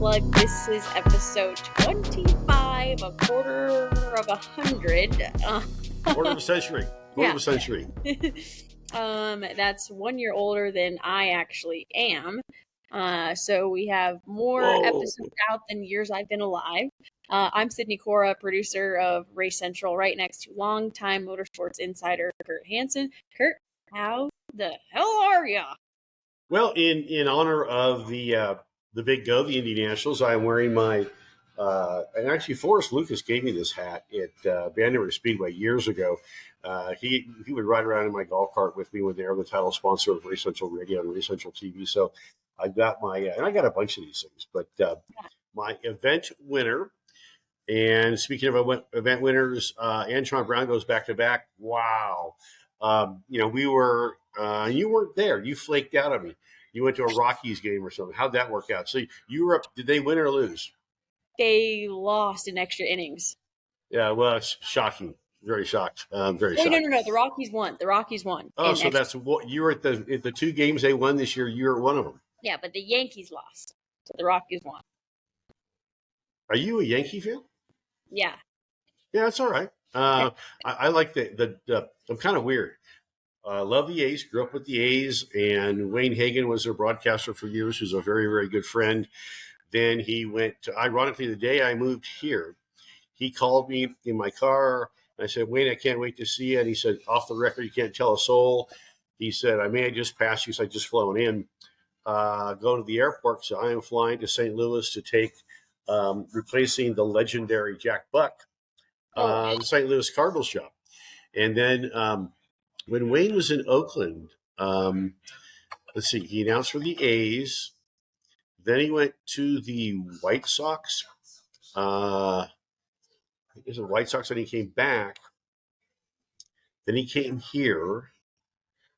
Unplugged. This is episode 25, a quarter of 100. Quarter of a century. Quarter of a century. That's 1 year older than I actually am. So we have more episodes out than years I've been alive. I'm Sydney Corra, producer of Race Central, right next to longtime motorsports insider Kurt Hansen. Kurt, how the hell are ya? Well, in honor of the Big Go, the Indy Nationals, I'm wearing my and actually Forrest Lucas gave me this hat at Vanderbilt Speedway years ago. He would ride around in my golf cart with me when they were the title sponsor of Race Central Radio and Race Central TV. So I got my and I got a bunch of these things, but my event winner. And speaking of event winners, Antron Brown goes back to back. Wow. We were, you weren't there. You flaked out on me. You went to a Rockies game or something. How'd that work out? So you were up, did they win or lose? They lost in extra innings. Yeah, well, it's shocking. Very shocked. Very shocked. No. The Rockies won. Oh, so that's what you were at the two games they won this year. You were at one of them. Yeah, but the Yankees lost. So the Rockies won. Are you a Yankee fan? Yeah. Yeah, that's all right. I like I'm kind of weird. I love the A's, grew up with the A's, and Wayne Hagan was their broadcaster for years, who's a very, very good friend. Then he went to, ironically, the day I moved here, he called me in my car, and I said, Wayne, I can't wait to see you. And he said, off the record, you can't tell a soul. He said, I may have just passed you, so I just flown in. Go to the airport, so I am flying to St. Louis to take replacing the legendary Jack Buck, the St. Louis Cardinals job. And then when Wayne was in Oakland, let's see, he announced for the A's. Then he went to the White Sox. I think it was the White Sox, and he came back. Then he came here.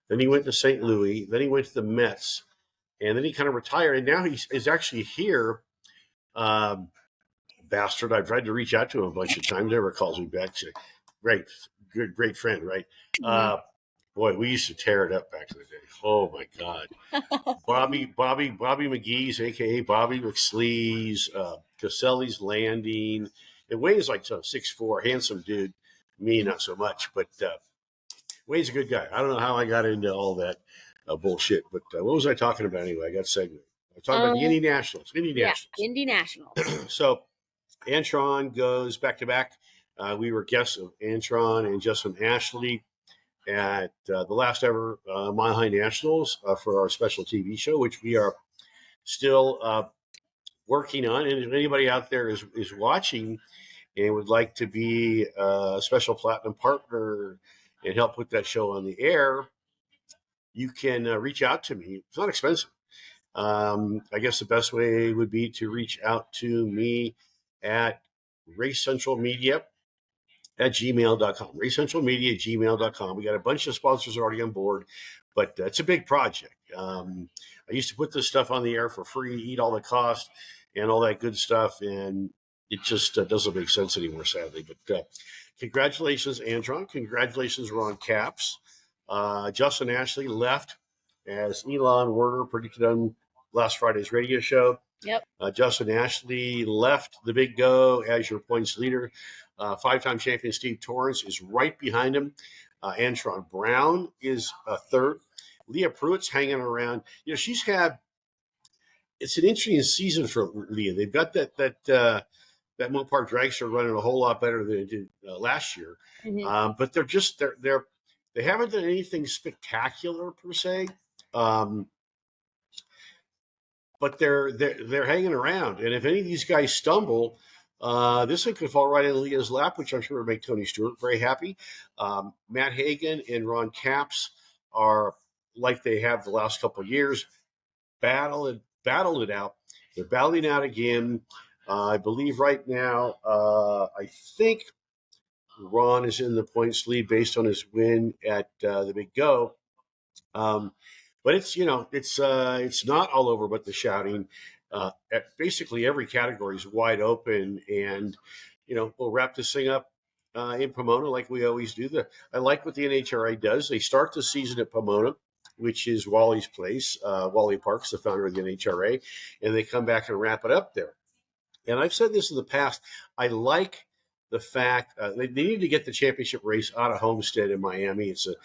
Then he went to St. Louis. Then he went to the Mets. And then he kind of retired. And now he's actually here. Bastard. I've tried to reach out to him a bunch of times. Never calls me back. Great friend, right? Boy, we used to tear it up back in the day. Oh my God. Bobby McGee's, aka Bobby McSlee's, Caselli's Landing. And Wayne's like 6'4", handsome dude. Me, not so much, but Wayne's a good guy. I don't know how I got into all that bullshit, but what was I talking about anyway? I got segmented. I was talking about the Indy Nationals. Yeah, Indy Nationals. So Antron goes back to back. We were guests of Antron and Justin Ashley at the last ever Mile High Nationals for our special TV show, which we are still working on. And if anybody out there is watching and would like to be a special platinum partner and help put that show on the air, you can reach out to me. It's not expensive. I guess the best way would be to reach out to me at Race Central Media at gmail.com. Race Central Media at gmail.com. We got a bunch of sponsors already on board, but it's a big project. I used to put this stuff on the air for free, eat all the cost and all that good stuff, and it just doesn't make sense anymore, sadly. But congratulations, Antron. Congratulations, Ron Capps. Justin Ashley left, as Elon Werner predicted on last Friday's radio show. Yep. Justin Ashley left the Big Go as your points leader. Five-time champion Steve Torrence is right behind him. Antron Brown is third. Leah Pruitt's hanging around. She's had. It's an interesting season for Leah. They've got that Mopar dragster running a whole lot better than it did last year. Mm-hmm. But they haven't done anything spectacular per se. But they're hanging around, and if any of these guys stumble, this one could fall right in Leah's lap, which I'm sure would make Tony Stewart very happy. Matt Hagan and Ron Capps are like they have the last couple of years, battled it out. They're battling out again. I believe right now, I think Ron is in the points lead based on his win at the Big Go. But it's not all over but the shouting. Basically every category is wide open, and we'll wrap this thing up in Pomona like we always do. I like what the NHRA does. They start the season at Pomona, which is Wally's place. Wally Parks, the founder of the NHRA, and they come back and wrap it up there. and I've said this in the past, I like the fact they need to get the championship race out of Homestead in Miami. It's a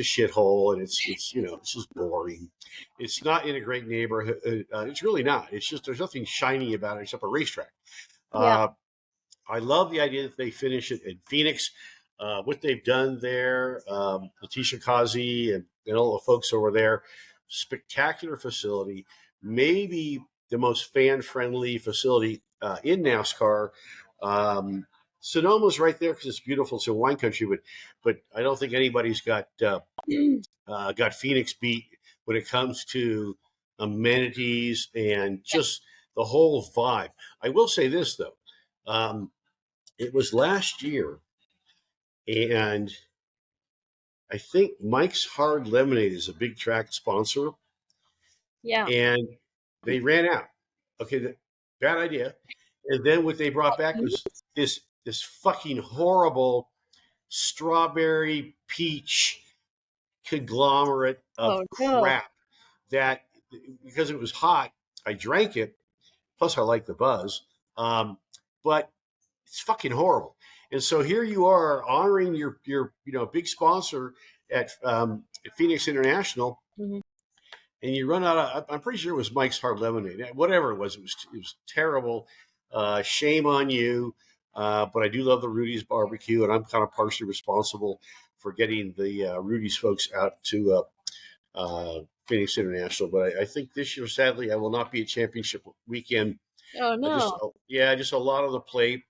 shithole, and it's it's just boring. It's not in a great neighborhood. It's really not. It's just there's nothing shiny about it except a racetrack. Yeah. I love the idea that they finish it in Phoenix. What they've done there, Letitia Kazi and all the folks over there, spectacular facility, maybe the most fan-friendly facility in NASCAR. Sonoma's right there because it's beautiful. It's a wine country, but I don't think anybody's got Phoenix beat when it comes to amenities and just the whole vibe. I will say this though, it was last year, and I think Mike's Hard Lemonade is a big track sponsor. Yeah. And they ran out. Okay, bad idea. And then what they brought back was this fucking horrible strawberry peach conglomerate of crap that, because it was hot, I drank it. Plus, I like the buzz. But it's fucking horrible. And so here you are honoring your big sponsor at Phoenix International, Mm-hmm. and you run out of. I'm pretty sure it was Mike's Hard Lemonade. Whatever it was terrible. Shame on you. But I do love the Rudy's barbecue, and I'm kind of partially responsible for getting the Rudy's folks out to Phoenix International. But I think this year, sadly, I will not be at championship weekend. Oh no! Just a lot of the plate.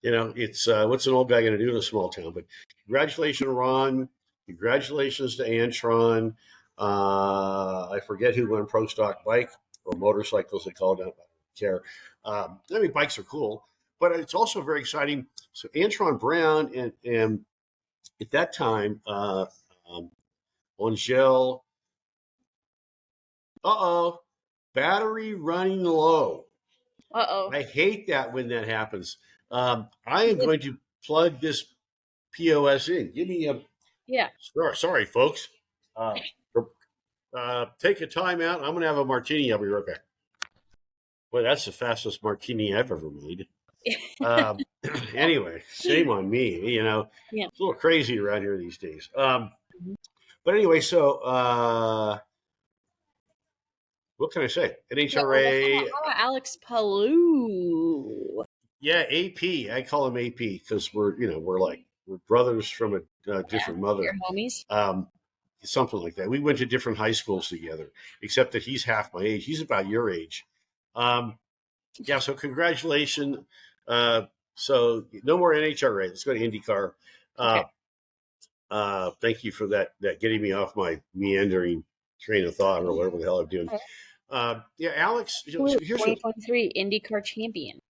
It's what's an old guy going to do in a small town? But congratulations, Ron. Congratulations to Antron. I forget who won pro stock bike or motorcycles. They call it. I don't care. Bikes are cool, but it's also very exciting. So Antron Brown and at that time, Angel. Battery running low. I hate that when that happens. I am going to plug this POS in. Give me a. Yeah. Sorry, folks. Take a time out. I'm going to have a martini. I'll be right back. Boy, that's the fastest martini I've ever made. Anyway, shame on me. Yeah. It's a little crazy around here these days. But anyway, so what can I say? NHRA. How about Alex Palou? Yeah, AP. I call him AP because we're brothers from a different mother. Your homies. Something like that. We went to different high schools together, except that he's half my age. He's about your age. So congratulations. So no more NHRA. Let's go to IndyCar. Thank you for that getting me off my meandering train of thought or whatever the hell I'm doing. Alex. Here's 2023 IndyCar Champion.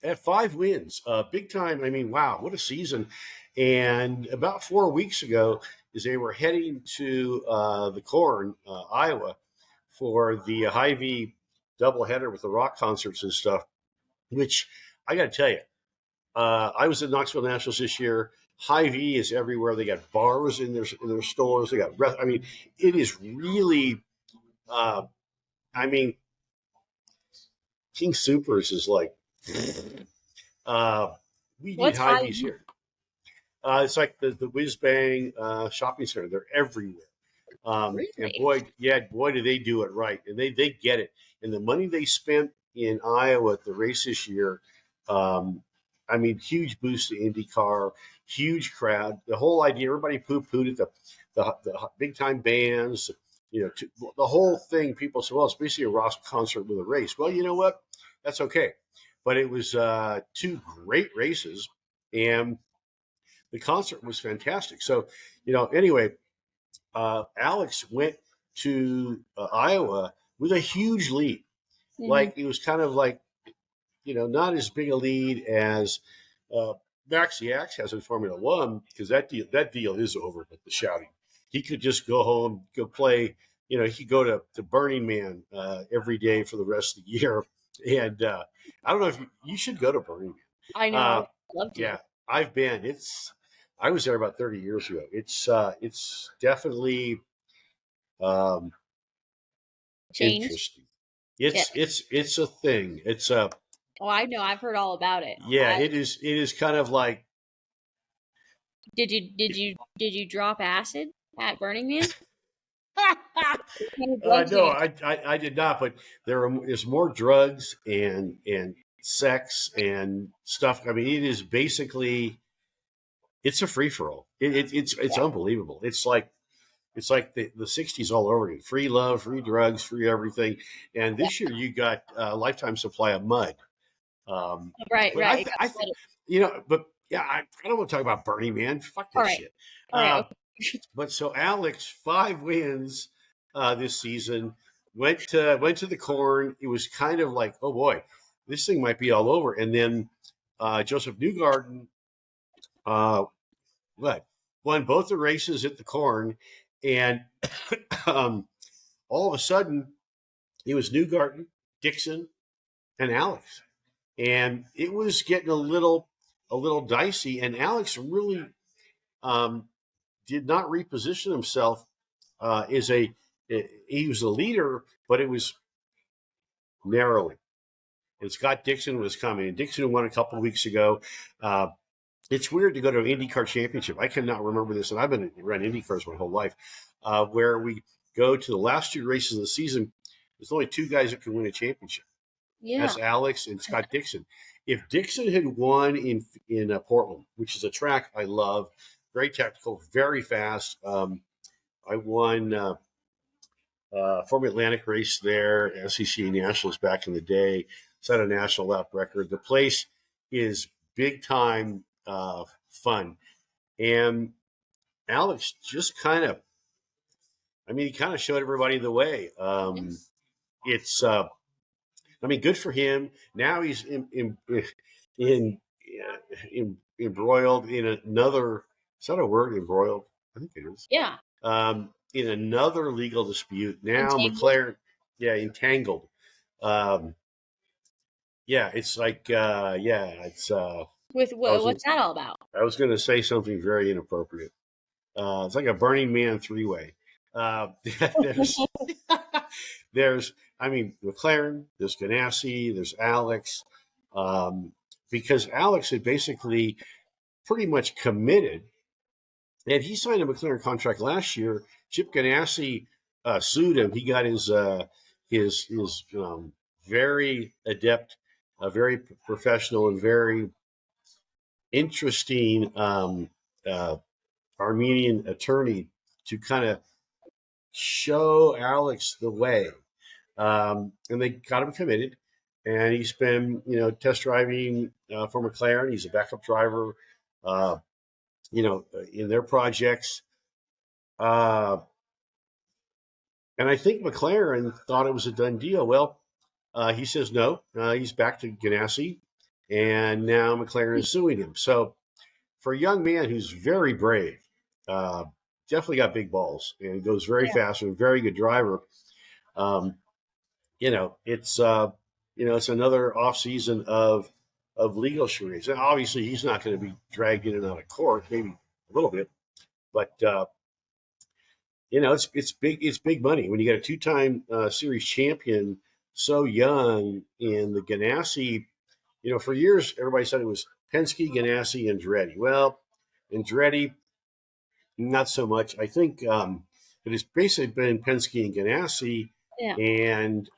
At 5 wins, big time. I mean, wow, what a season. And about 4 weeks ago, as they were heading to the Corn, Iowa, for the Hy-Vee doubleheader with the rock concerts and stuff, which I got to tell you, I was at Knoxville Nationals this year. Hy-Vee is everywhere. They got bars in their stores. They got, it is really, King Soopers is like, we need Hy-Vees here. It's like the Whiz Bang shopping center. They're everywhere. Really? And boy, do they do it right. And they get it. And the money they spent in Iowa at the race this year, huge boost to IndyCar, huge crowd. The whole idea, everybody poo-pooed at the big-time bands, the whole thing. People said, well, it's basically a rock concert with a race. Well, you know what? That's okay. But it was 2 great races, and the concert was fantastic. So, anyway, Alex went to Iowa with a huge lead. Mm-hmm. Like, it was kind of like, not as big a lead as Max Yax has in Formula One, because that deal is over with the shouting. He could just go home, go play. He could go to Burning Man every day for the rest of the year. And I don't know if you should go to Burning Man. I know. I'd love to. Yeah, I've been. I was there about 30 years ago. It's definitely changed. Interesting. It's a thing. It's a Oh, I know. I've heard all about it. yeah. It is kind of like. Did you drop acid at Burning Man? No, I did not. But there's more drugs and sex and stuff. I mean, it is basically it's a free for all. It's unbelievable. It's like the 60s all over again. Free love, free drugs, free everything. And this year you got a lifetime supply of mud. Right. I think but yeah, I don't want to talk about Burning Man. Fuck that shit. All right. But so Alex, 5 wins this season. Went to the corn. It was kind of like, oh boy, this thing might be all over. And then Joseph Newgarden, won both the races at the corn, and all of a sudden it was Newgarden, Dixon, and Alex, and it was getting a little dicey. And Alex really did not reposition himself he was a leader, but it was narrowly. And Scott Dixon was coming, and Dixon won a couple of weeks ago. It's weird to go to an IndyCar Championship. I cannot remember this, and I've been around IndyCars my whole life, where we go to the last 2 races of the season. There's only 2 guys that can win a championship. Yeah. That's Alex and Scott Dixon. If Dixon had won in Portland, which is a track I love, very technical, very fast. I won Formula Atlantic race there, SEC Nationals back in the day, set a national lap record. The place is big time fun. And Alex just kind of, he kind of showed everybody the way. It's, good for him. Now he's embroiled in another, is that a word, embroiled? I think it is. Yeah. In another legal dispute. Now McLaren, entangled. It's like, it's. What's that all about? I was going to say something very inappropriate. It's like a Burning Man 3-way. There's McLaren, there's Ganassi, there's Alex, because Alex had basically pretty much committed, and he signed a McLaren contract last year. Chip Ganassi sued him. He got his very adept, very professional, and very interesting Armenian attorney to kind of show Alex the way. And they got him committed, and he's been, test driving for McLaren. He's a backup driver, in their projects. And I think McLaren thought it was a done deal. Well, he says no. He's back to Ganassi, and now McLaren is suing him. So for a young man who's very brave, definitely got big balls, and goes very fast, and a very good driver. It's another off season of legal charades. And obviously, he's not going to be dragged in and out of court, maybe a little bit, but it's big money when you got a 2-time series champion so young. In the Ganassi, for years everybody said it was Penske, Ganassi, and Andretti. Well, Andretti, not so much. I think it has basically been Penske and Ganassi. Yeah. And,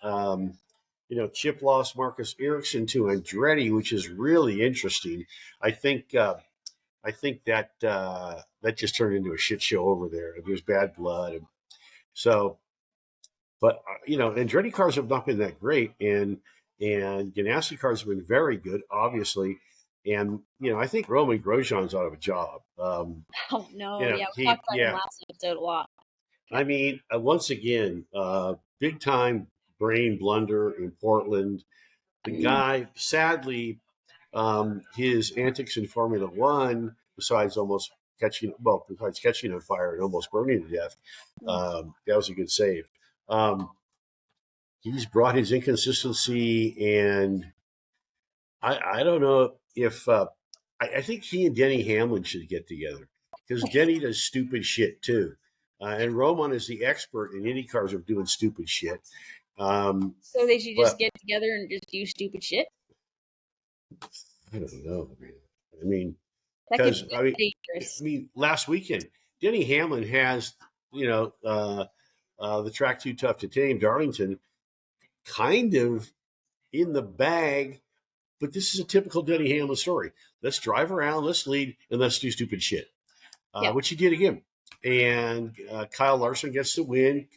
Chip lost Marcus Ericsson to Andretti, which is really interesting. I think that just turned into a shit show over there. There's bad blood. And so, but, Andretti cars have not been that great. And Ganassi cars have been very good, obviously. And, I think Roman Grosjean's out of a job. Oh, no. We talked about him last episode a lot. Once again, big time brain blunder in Portland. The guy, sadly, his antics in Formula One, besides catching on fire and almost burning to death, that was a good save. He's brought his inconsistency, and I don't know if I think he and Denny Hamlin should get together, because Denny does stupid shit too. And Roman is the expert in IndyCars of doing stupid shit. So they should just But get together and just do stupid shit. I don't know, man. I mean, That could because be dangerous. last weekend, Denny Hamlin has, the track too tough to tame, Darlington, kind of in the bag. But this is a typical Denny Hamlin story. Let's drive around, let's lead, and let's do stupid shit. Which he did again. And Kyle Larson gets the win.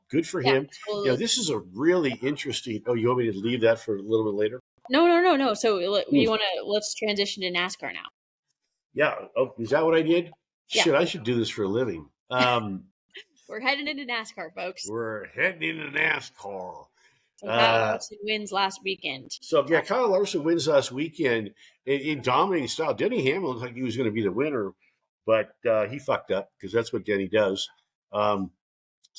Good for him. Well, This is a really interesting. Oh, you want me to leave that for a little bit later? No. So let's transition to NASCAR now. Yeah. Oh, is that what I did? Yeah. Shit, I should do this for a living. We're heading into NASCAR, folks. We're heading into NASCAR. So Kyle Larson wins last weekend. Kyle Larson wins last weekend in dominating style. Denny Hamlin looked like he was going to be the winner, but he fucked up because that's what Denny does. But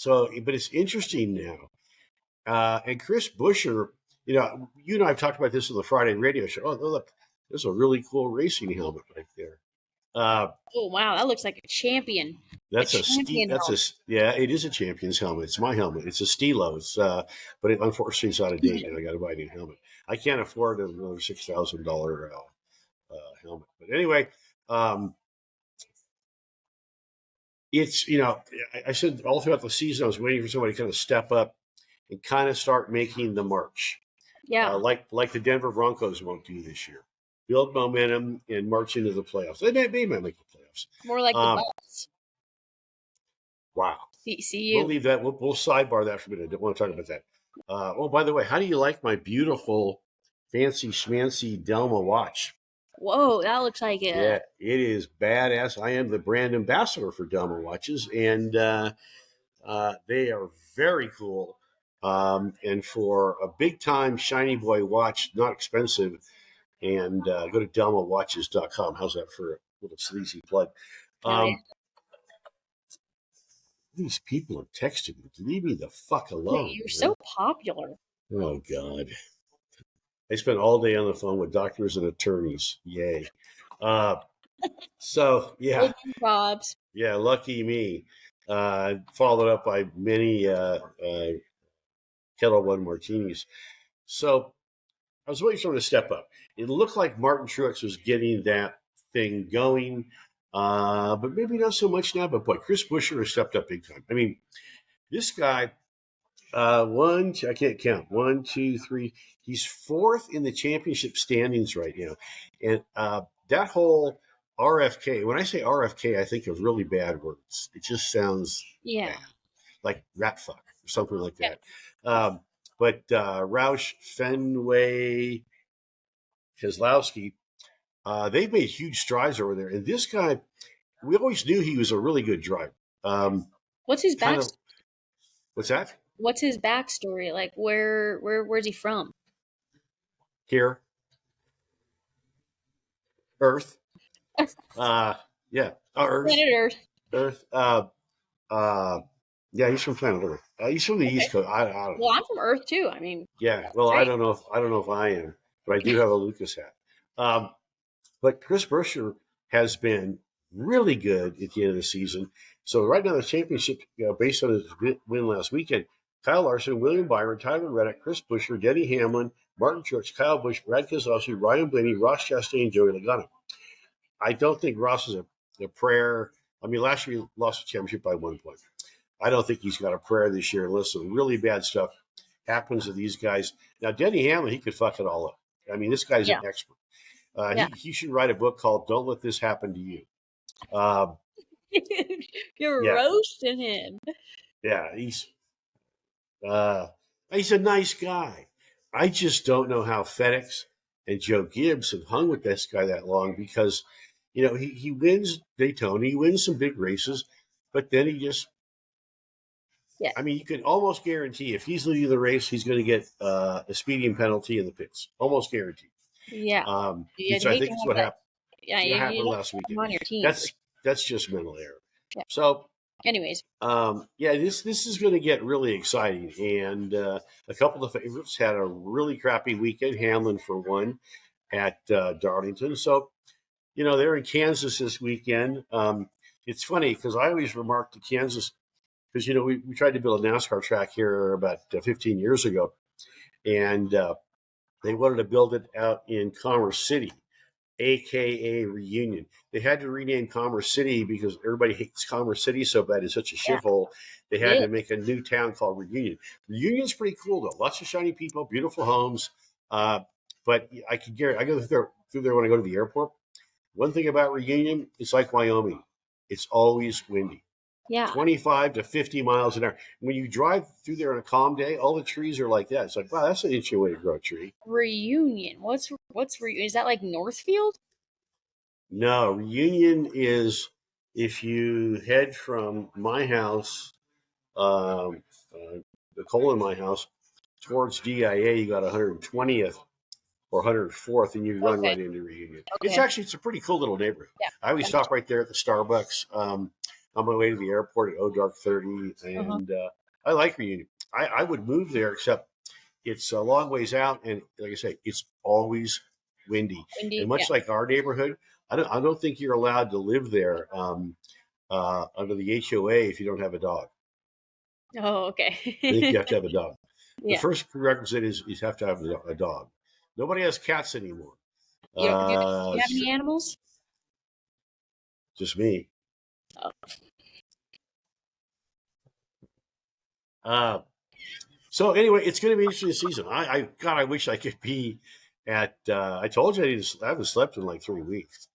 it's interesting now. And Chris Buescher, you and I have talked about this on the Friday radio show. Oh, look, there's a really cool racing helmet right there. Oh wow, that looks like a champion. It is a champion's helmet. It's my helmet. It's a Stilo. But unfortunately it's out of date, and I got to buy a new helmet. I can't afford another $6,000 helmet. But anyway, it's I said all throughout the season I was waiting for somebody to kind of step up and kind of start making the march. Yeah, like the Denver Broncos won't do this year. Build momentum and march into the playoffs. They might make the playoffs. More like the Bucks. Wow. See you. We'll leave that. We'll sidebar that for a minute. I don't want to talk about that. By the way, how do you like my beautiful, fancy schmancy Delma watch? Whoa, that looks like it. Yeah, it is badass. I am the brand ambassador for Delma watches, and they are very cool. And for a big-time shiny boy watch, not expensive, and go to DelmaWatches.com. How's that for a little sleazy plug? These people are texting me. Leave me the fuck alone. You're so popular. Oh, God. I spent all day on the phone with doctors and attorneys. Yay. Bobs. Yeah, lucky me. Followed up by many Kettle One martinis. So I was waiting for someone to step up. It looked like Martin Truex was getting that thing going. But maybe not so much now. But boy, Chris Buescher has stepped up big time. I mean, this guy, I can't count. 1, 2, 3. He's fourth in the championship standings right now. And that whole RFK, when I say RFK, I think of really bad words. It just sounds bad, like rat fuck or something like that. But Roush, Fenway, Keselowski, they've made huge strides over there. And this guy, we always knew he was a really good driver. What's his backstory? What's that? What's his backstory? Like, where's he from? Here. Earth. Yeah. Earth. Planet Earth. Yeah, he's from planet Earth. He's from the East Coast. I don't know. Well, I'm from Earth too. I mean. Yeah. Well, right. I don't know if I am, but I do have a Lucas hat. But Chris Buescher has been really good at the end of the season. So right now the championship, based on his win last weekend, Kyle Larson, William Byron, Tyler Reddick, Chris Buescher, Denny Hamlin, Martin Truex, Kyle Busch, Brad Keselowski, Ryan Blaney, Ross Chastain, Joey Logano. I don't think Ross is a prayer. I mean, last year he lost the championship by 1 point. I don't think he's got a prayer this year unless some really bad stuff happens to these guys. Now, Denny Hamlin, he could fuck it all up. I mean, this guy's an expert. He should write a book called "Don't Let This Happen to You." You're roasting him. Yeah, he's a nice guy. I just don't know how FedEx and Joe Gibbs have hung with this guy that long because, he wins Daytona, he wins some big races, but then he just. Yeah. I mean, you can almost guarantee if he's leading the race, he's going to get a speeding penalty in the pits. Almost guaranteed. Yeah. Which I think is what happened. Yeah, what happened last weekend. On your team. That's just mental error. Yeah. So, anyways, this is going to get really exciting, and a couple of favorites had a really crappy weekend. Hamlin for one at Darlington. So, they're in Kansas this weekend. It's funny because I always remark to Kansas because we tried to build a NASCAR track here about 15 years ago, and they wanted to build it out in Commerce City, aka Reunion. They had to rename Commerce City because everybody hates Commerce City so bad. It's such a shithole. They had to make a new town called Reunion. Reunion's pretty cool though. Lots of shiny people, beautiful homes. But I can guarantee, I go through there when I go to the airport. One thing about Reunion, it's like Wyoming. It's always windy. Yeah. 25 to 50 miles an hour. When you drive through there on a calm day, all the trees are like that. It's like, wow, that's an interesting way to grow a tree. Reunion. What's Reunion? Is that like Northfield? No, Reunion is if you head from my house, the Cole in my house, towards DIA, you got 120th or 104th, and you run right into Reunion. Okay. It's a pretty cool little neighborhood. Yeah. I always stop right there at the Starbucks on my way to the airport at Dark 30, and I like Reunion. I would move there, except it's a long ways out, and like I say, it's always windy. And much like our neighborhood, I don't think you're allowed to live there under the HOA if you don't have a dog. Oh, okay. I think you have to have a dog. The first prerequisite is you have to have a dog. Nobody has cats anymore. Do you have any animals? Just me. Oh. So anyway, it's going to be an interesting season. I wish I could be at. I told you I haven't slept in like 3 weeks.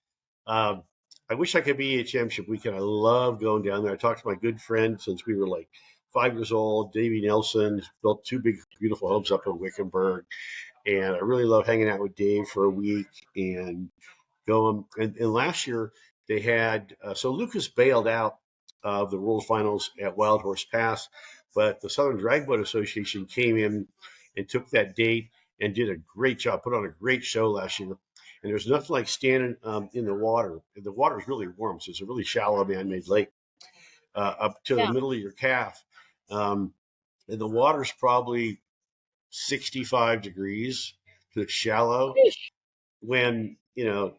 I wish I could be at Championship Weekend. I love going down there. I talked to my good friend since we were like 5 years old, Davey Nelson, built 2 big, beautiful homes up in Wickenburg. And I really love hanging out with Dave for a week and going. And last year they had, so Lucas bailed out of the World Finals at Wild Horse Pass, but the Southern Drag Boat Association came in and took that date and did a great job, put on a great show last year. And there's nothing like standing in the water. The water is really warm, so it's a really shallow man-made lake up to the middle of your calf. And the water's probably 65 degrees, so it's shallow. When, the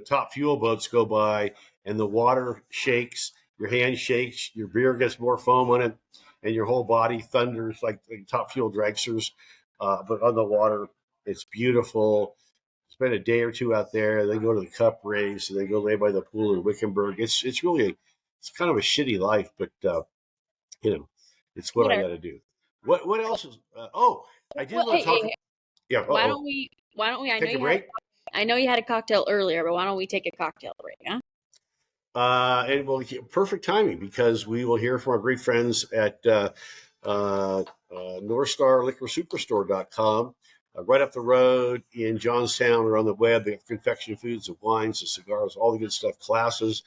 top fuel boats go by and the water shakes, your hand shakes, your beer gets more foam on it, and your whole body thunders like top fuel dragsters. But on the water, it's beautiful. Spend a day or two out there, then go to the Cup race, and then go lay by the pool in Wickenburg. It's really it's kind of a shitty life, but it's what I got to do. What else is? I did want to talk. Yeah. Why don't we? Take a break. I know you had a cocktail earlier, but why don't we take a cocktail break? Huh? And perfect timing because we will hear from our great friends at NorthstarLiquorSuperstore.com. Right up the road in Johnstown or on the web. They have confection foods, the wines, the cigars, all the good stuff, classes,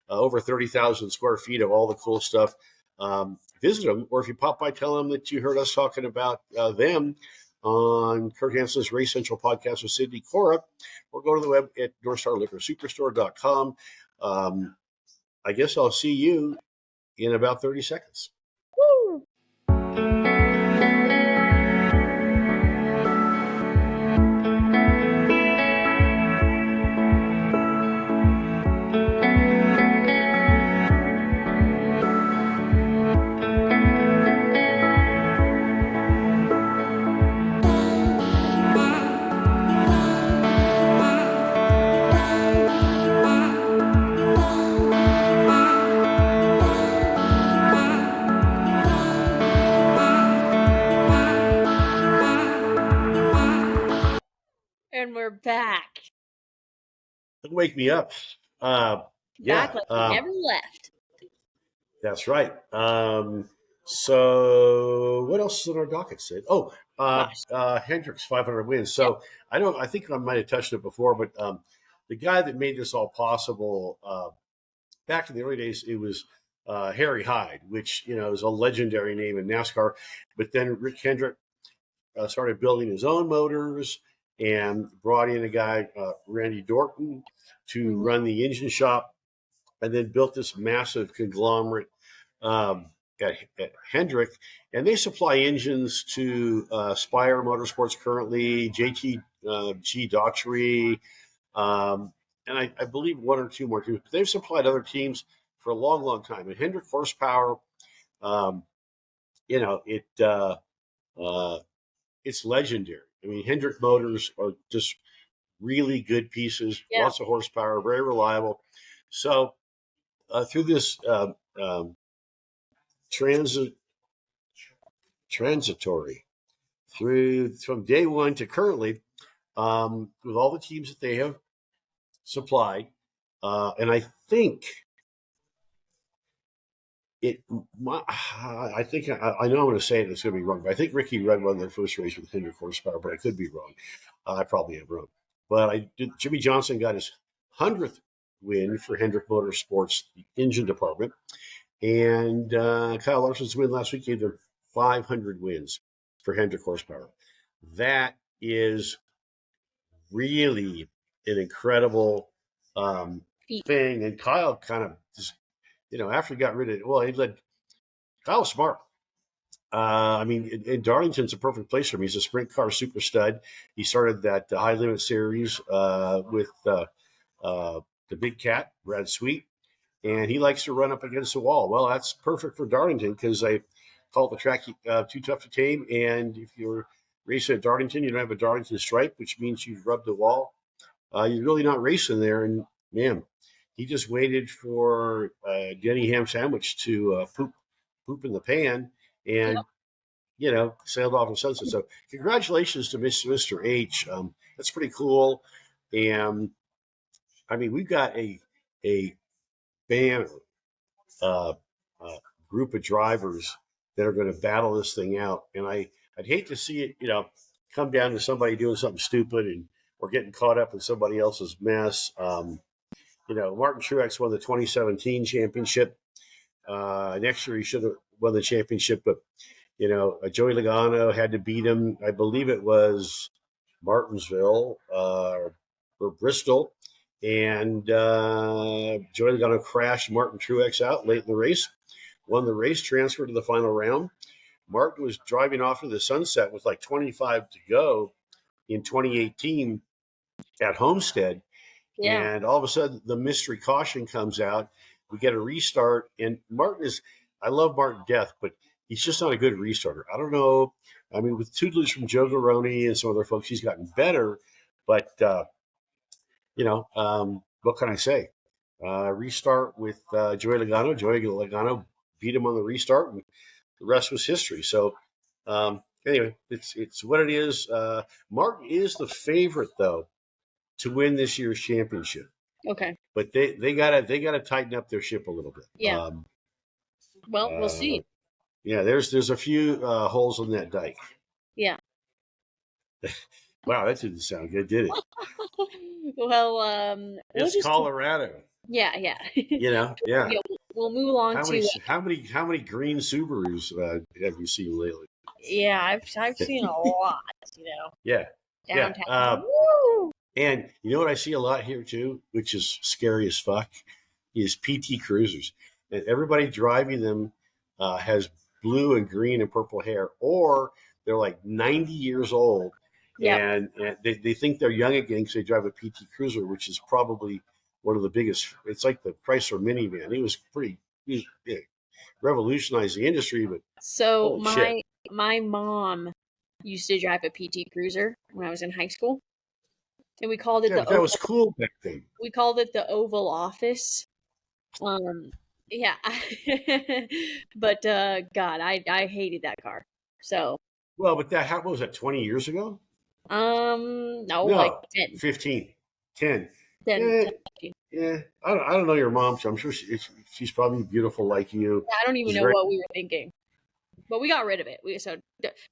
over 30,000 square feet of all the cool stuff. Visit them, or if you pop by, tell them that you heard us talking about them on Kurt Hansen's Race Central podcast with Sydney Corra, or go to the web at NorthstarLiquorSuperstore.com. I guess I'll see you in about 30 seconds. Woo! We're back. Don't wake me up. Back like we never left. That's right. So what else is on our docket, Sid? Hendrick's 500 wins. So I think I might have touched it before, but the guy that made this all possible back in the early days, it was Harry Hyde, which is a legendary name in NASCAR. But then Rick Hendrick started building his own motors and brought in a guy, Randy Dorton, to run the engine shop, and then built this massive conglomerate at Hendrick. And they supply engines to Spire Motorsports currently, JTG Daughtry, and I believe one or two more teams. But they've supplied other teams for a long, long time. And Hendrick Horsepower You know, it's legendary. I mean, Hendrick motors are just really good pieces, Yeah. lots of horsepower, very reliable. So through this transitory, from day one to currently, with all the teams that they have supplied, and I think I think I know I'm going to say it. It's going to be wrong, but I think Ricky Rudd won their first race with 100 horsepower, but I could be wrong. I probably am wrong. But Jimmy Johnson got his 100th win for Hendrick Motorsports, the engine department, and Kyle Larson's win last week gave them 500 wins for Hendrick horsepower. That is really an incredible thing. And Kyle kind of just, after he got rid of it, well, he led Kyle's smart. I mean, and Darlington's a perfect place for him. He's a sprint car super stud. He started that high limit series with the big cat, Brad Sweet, and he likes to run up against the wall. Well, that's perfect for Darlington because they call the track too tough to tame. And if you're racing at Darlington, you don't have a Darlington stripe, which means you've rubbed the wall. You're really not racing there. And man, he just waited for Denny Ham Sandwich to poop in the pan and, sailed off in sunset. So congratulations to Mr. H. That's pretty cool. And I mean, we've got a banner group of drivers that are going to battle this thing out. And I'd hate to see it, come down to somebody doing something stupid and we're getting caught up in somebody else's mess. Martin Truex won the 2017 championship. Next year he should have won the championship, but Joey Logano had to beat him. I believe it was Martinsville or Bristol, and Joey Logano crashed Martin Truex out late in the race, won the race, transferred to the final round. Martin was driving off to the sunset with like 25 to go in 2018 at Homestead. Yeah. And all of a sudden, the mystery caution comes out. We get a restart. And I love Martin to death, but he's just not a good restarter. I don't know. I mean, with tutelage from Joe Garone and some other folks, he's gotten better. But, what can I say? Restart with Joey Logano. Joey Logano beat him on the restart, and the rest was history. So, anyway, it's what it is. Martin is the favorite, though, to win this year's championship. Okay. But they gotta tighten up their ship a little bit. Yeah. We'll see. Yeah, there's a few holes in that dike. Yeah. Wow, that didn't sound good, did it? Well, it's Colorado. Yeah. Yeah. We'll move along how many green Subarus have you seen lately? Yeah, I've seen a lot. Yeah. Downtown. Yeah. And you know what I see a lot here too, which is scary as fuck, is PT Cruisers. And everybody driving them has blue and green and purple hair, or they're like 90 years old. Yep. And they think they're young again because they drive a PT Cruiser, which is probably one of the biggest. It's like the Chrysler minivan. He revolutionized the industry. But so my mom used to drive a PT Cruiser when I was in high school. And we called it that was cool back then. We called it the Oval Office. Yeah. But God, I hated that car. So. Well, but what was that? 20 years ago? No, like 10. 15. 10. 10. Yeah. I don't know your mom, so I'm sure she's probably beautiful like you. I don't even know what we were thinking, but we got rid of it. So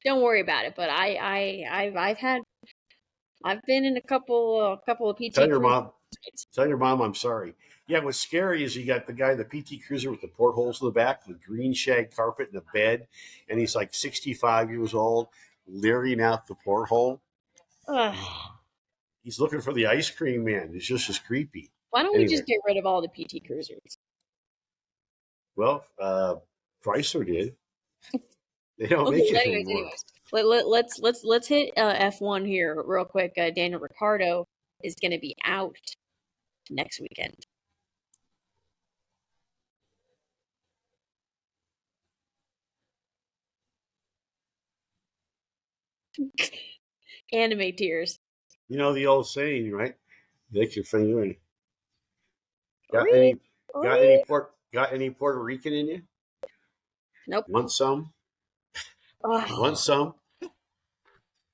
don't worry about it. But I've been in a couple of PT. Tell your mom I'm sorry. Yeah, what's scary is you got the guy, the PT Cruiser with the portholes in the back, with green shag carpet and a bed, and he's like 65 years old, leering out the porthole. He's looking for the ice cream man. It's just as creepy. Why don't we just get rid of all the PT Cruisers? Well, Chrysler did. They don't make it anymore. Let's hit F1 here real quick. Daniel Ricciardo is going to be out next weekend. Anime tears. You know the old saying, right? Lick your finger. And got Really? any Puerto Rican in you? Nope. Want some? Oh. Want some?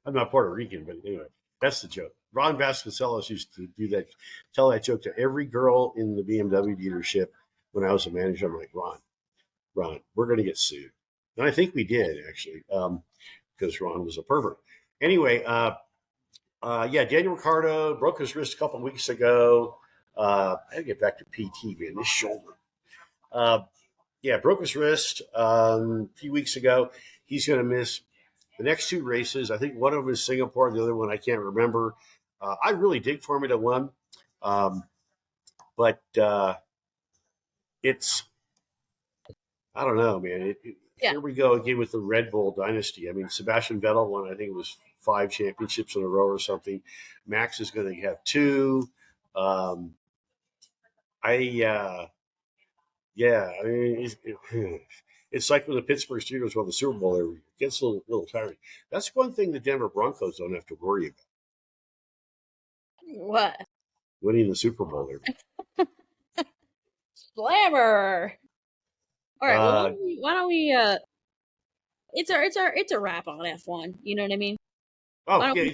I'm not Puerto Rican, but anyway, that's the joke. Ron Vasconcelos used to tell that joke to every girl in the BMW dealership when I was a manager. I'm like, Ron, we're going to get sued. And I think we did, actually, because Ron was a pervert. Anyway, Daniel Ricciardo broke his wrist a couple of weeks ago. I had to get back to PT, man, this shoulder. Broke his wrist a few weeks ago. He's going to miss the next two races. I think one of them is Singapore. The other one I can't remember. I really dig Formula One. But it's, I don't know, man. Here we go again with the Red Bull dynasty. I mean, Sebastian Vettel won, I think it was 5 championships in a row or something. Max is going to have 2. I mean, it's like when the Pittsburgh Steelers won the Super Bowl every year. It gets a little tiring. That's one thing the Denver Broncos don't have to worry about. What? Winning the Super Bowl every year. Slammer. All right. Well, why don't we? It's a wrap on F1. You know what I mean? Oh yeah.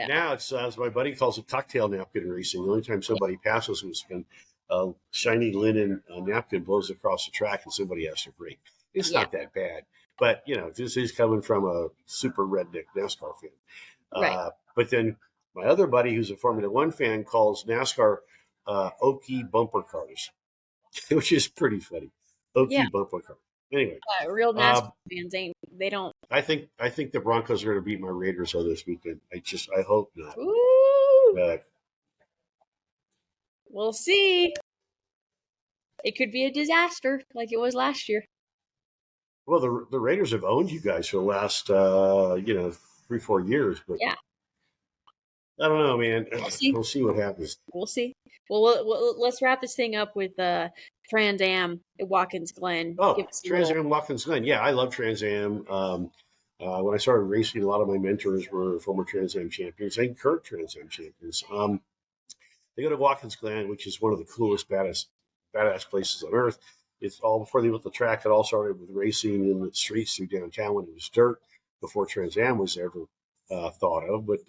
Now it's as my buddy calls it, cocktail napkin racing. The only time somebody passes was when a shiny linen napkin blows across the track and somebody has to brake. It's not that bad, but this is coming from a super redneck NASCAR fan. Right. But then my other buddy, who's a Formula One fan, calls NASCAR Okie bumper cars, which is pretty funny. Okie bumper car. Anyway, real NASCAR fans they don't. I think the Broncos are going to beat my Raiders this weekend. I hope not. Ooh. We'll see. It could be a disaster like it was last year. Well, the Raiders have owned you guys for the last 3-4 years, but I don't know, man. We'll see what happens. We'll see. Well, let's wrap this thing up with Trans Am at Watkins Glen. Oh, Trans Am Watkins Glen. Yeah, I love Trans Am. When I started racing, a lot of my mentors were former Trans Am champions and Kurt Trans Am champions. They go to Watkins Glen, which is one of the coolest, badass places on earth. It's all before they built the track. It all started with racing in the streets through downtown when it was dirt, before Trans Am was ever thought of. But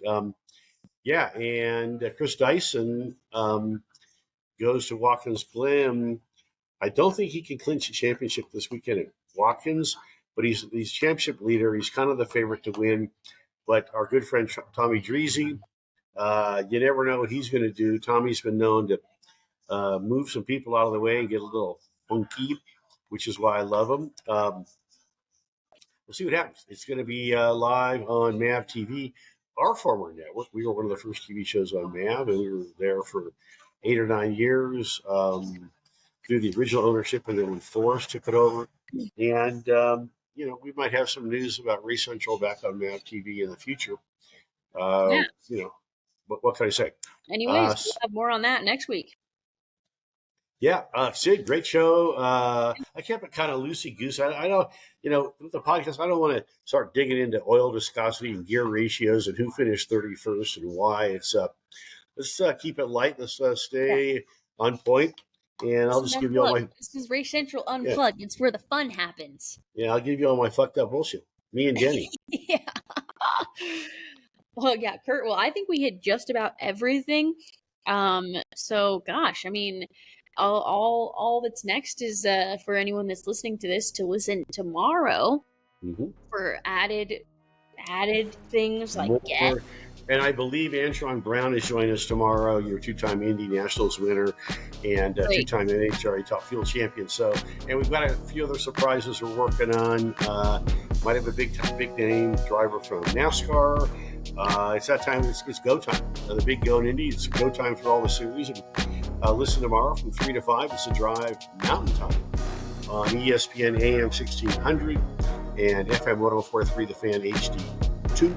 and Chris Dyson goes to Watkins Glen. I don't think he can clinch a championship this weekend at Watkins, but he's championship leader. He's kind of the favorite to win. But our good friend Tommy Dreesy, you never know what he's going to do. Tommy's been known to move some people out of the way and get a little funky, which is why I love him. We'll see what happens. It's going to be live on MAV TV, our former network. We were one of the first TV shows on MAV, and we were there for 8 or 9 years through the original ownership, and then when Forrest took it over. And, we might have some news about Race Central back on MAV TV in the future. What can I say? Anyways, we'll have more on that next week. Yeah, Sid, great show. I kept it kind of loosey-goose. I don't, with the podcast, I don't want to start digging into oil viscosity and gear ratios and who finished 31st and why. It's let's keep it light. Let's stay on point. And I'll just give you all my... This is Race Central Unplugged. Yeah. It's where the fun happens. Yeah, I'll give you all my fucked up bullshit. Me and Denny. Yeah. Well, yeah, Kurt. Well, I think we hit just about everything. So, gosh, I mean... All that's next is for anyone that's listening to this to listen tomorrow for added things like get. And I believe Antron Brown is joining us tomorrow, your 2-time Indy Nationals winner and 2-time NHRA Top Fuel champion. So, and we've got a few other surprises we're working on. Might have a big name driver from NASCAR. It's that time. It's go time. The big go in Indy. It's go time for all the series. And, listen tomorrow from 3 to 5. It's a drive Mountain Time on ESPN AM 1600 and FM 104.3 The Fan HD2.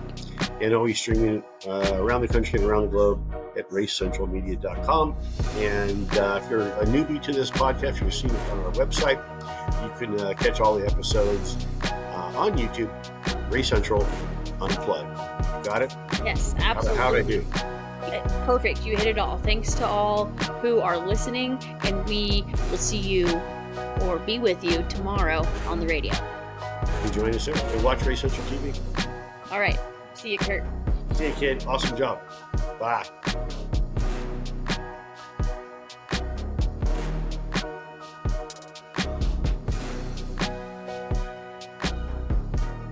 And always streaming around the country and around the globe at racecentralmedia.com. And if you're a newbie to this podcast, you've seen it on our website. You can catch all the episodes on YouTube, Race Central Unplugged. Got it? Yes, absolutely. How'd I do? Perfect. You hit it all. Thanks to all who are listening, and we will see you or be with you tomorrow on the radio. You join us there and watch Race Central TV. All right. See you, Kurt. See you, kid. Awesome job. Bye.